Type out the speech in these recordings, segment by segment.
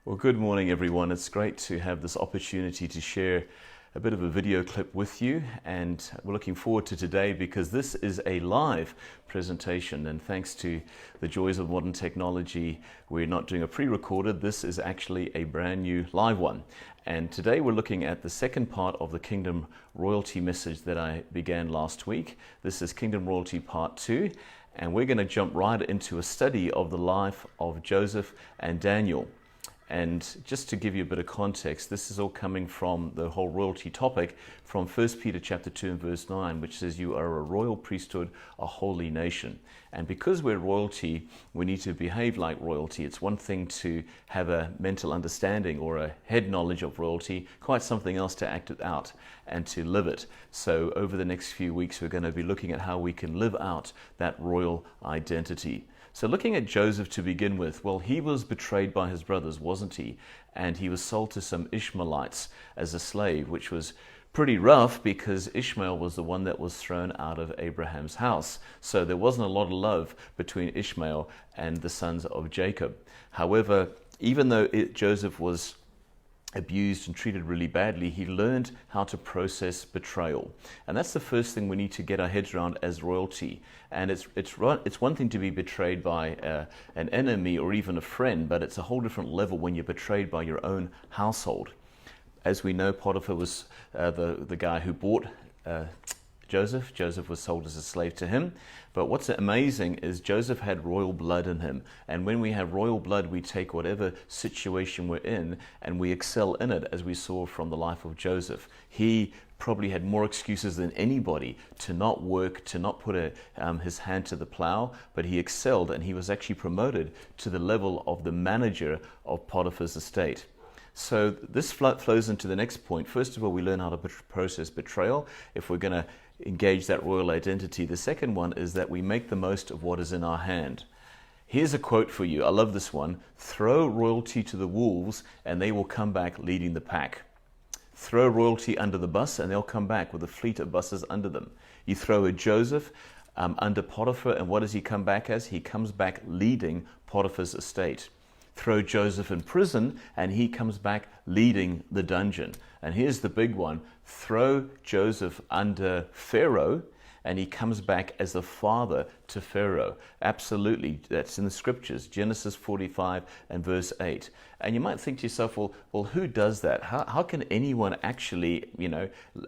Well, good morning, everyone. It's great to have this opportunity to share a bit of a video clip with you, and we're looking forward to today because this is a live presentation, and thanks to the joys of modern technology, we're not doing a pre-recorded. This is actually a brand new live one, and today we're looking at the second part of the Kingdom Royalty message that I began last week. This is Kingdom Royalty Part 2, and we're going to jump right into a study of the life of Joseph and Daniel. And just to give you a bit of context, this is all coming from the whole royalty topic from 1 Peter chapter 2 and verse 9, which says you are a royal priesthood, a holy nation. And because we're royalty, we need to behave like royalty. It's one thing to have a mental understanding or a head knowledge of royalty, quite something else to act it out and to live it. So over the next few weeks, we're going to be looking at how we can live out that royal identity. So looking at Joseph to begin with, well, he was betrayed by his brothers, wasn't he? And he was sold to some Ishmaelites as a slave, which was pretty rough because Ishmael was the one that was thrown out of Abraham's house. So there wasn't a lot of love between Ishmael and the sons of Jacob. However, even though Joseph was abused and treated really badly, he learned how to process betrayal. And that's the first thing we need to get our heads around as royalty. And it's one thing to be betrayed by an enemy or even a friend, but it's a whole different level when you're betrayed by your own household. As we know, Potiphar was the guy who bought Joseph. Joseph was sold as a slave to him. But what's amazing is Joseph had royal blood in him. And when we have royal blood, we take whatever situation we're in and we excel in it, as we saw from the life of Joseph. He probably had more excuses than anybody to not work, to not put his hand to the plow, but he excelled, and he was actually promoted to the level of the manager of Potiphar's estate. So this flows into the next point. First of all, we learn how to process betrayal if we're going to engage that royal identity. The second one is that we make the most of what is in our hand. Here's a quote for you. I love this one. Throw royalty to the wolves and they will come back leading the pack. Throw royalty under the bus and they'll come back with a fleet of buses under them. You throw a Joseph under Potiphar, and what does he come back as? He comes back leading Potiphar's estate. Throw Joseph in prison and he comes back leading the dungeon. And here's the big one. Throw Joseph under Pharaoh and he comes back as the father to Pharaoh. Absolutely, that's in the scriptures, Genesis 45 and verse 8. And you might think to yourself, well, who does that? How can anyone actually,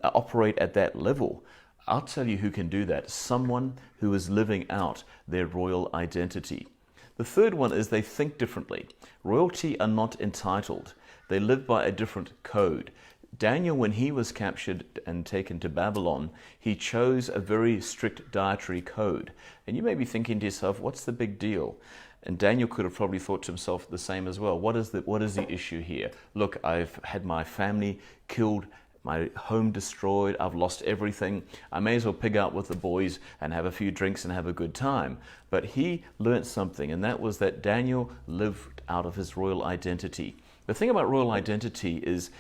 operate at that level? I'll tell you who can do that. Someone who is living out their royal identity. The third one is they think differently. Royalty are not entitled. They live by a different code. Daniel, when he was captured and taken to Babylon, he chose a very strict dietary code. And you may be thinking to yourself, what's the big deal? And Daniel could have probably thought to himself the same as well. What is the issue here? Look, I've had my family killed, my home destroyed, I've lost everything. I may as well pig out with the boys and have a few drinks and have a good time. But he learned something, and that was that Daniel lived out of his royal identity. The thing about royal identity is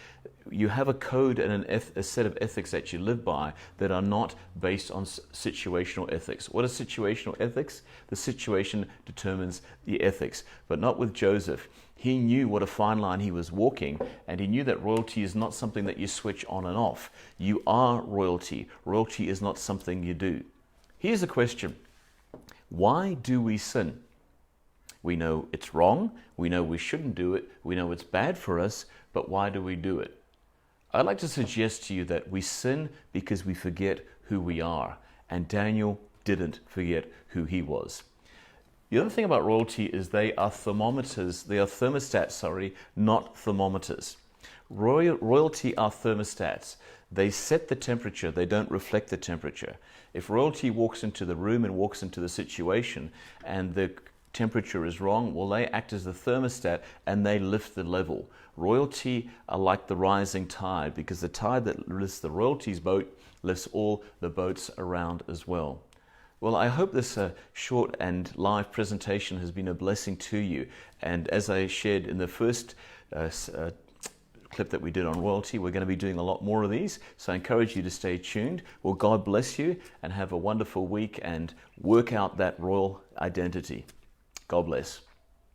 you have a code and a set of ethics that you live by that are not based on situational ethics. What is situational ethics? The situation determines the ethics, but not with Joseph. He knew what a fine line he was walking, and he knew that royalty is not something that you switch on and off. You are royalty. Royalty is not something you do. Here's a question. Why do we sin? We know it's wrong. We know we shouldn't do it. We know it's bad for us, but why do we do it? I'd like to suggest to you that we sin because we forget who we are, and Daniel didn't forget who he was. The other thing about royalty is they are thermostats, not thermometers. Royalty are thermostats. They set the temperature, they don't reflect the temperature. If royalty walks into the room and walks into the situation and the temperature is wrong, well, they act as the thermostat and they lift the level. Royalty are like the rising tide, because the tide that lifts the royalty's boat lifts all the boats around as well. Well, I hope this short and live presentation has been a blessing to you. And as I shared in the first clip that we did on royalty, we're going to be doing a lot more of these. So I encourage you to stay tuned. Well, God bless you and have a wonderful week and work out that royal identity. God bless.